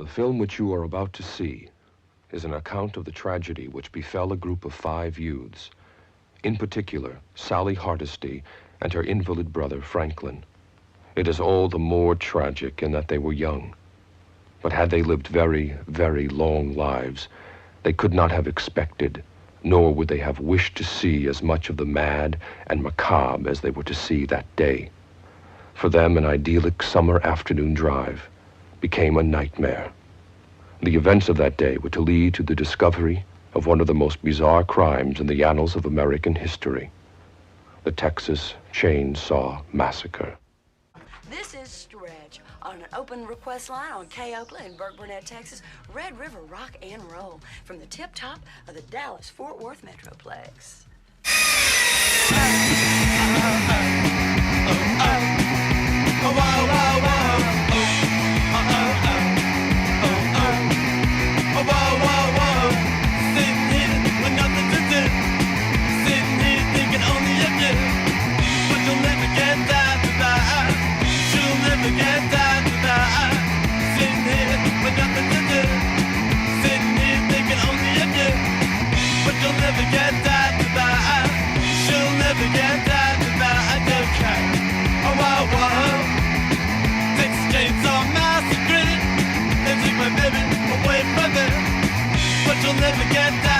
The film which you are about to see is an account of the tragedy which befell a group of 5 youths, in particular, Sally Hardesty and her invalid brother, Franklin. It is all the more tragic in that they were young. But had they lived very, very long lives, they could not have expected, nor would they have wished to see as much of the mad and macabre as they were to see that day. For them, an idyllic summer afternoon drive became a nightmare. The events of that day were to lead to the discovery of one of the most bizarre crimes in the annals of American history, the Texas Chainsaw Massacre. This is Stretch on an open request line on K-Oakland in Burke Burnett, Texas. Red River Rock and Roll from the tip top of the Dallas-Fort Worth Metroplex. Chainsaw Massacre. They took my baby away from me, but you'll never get that.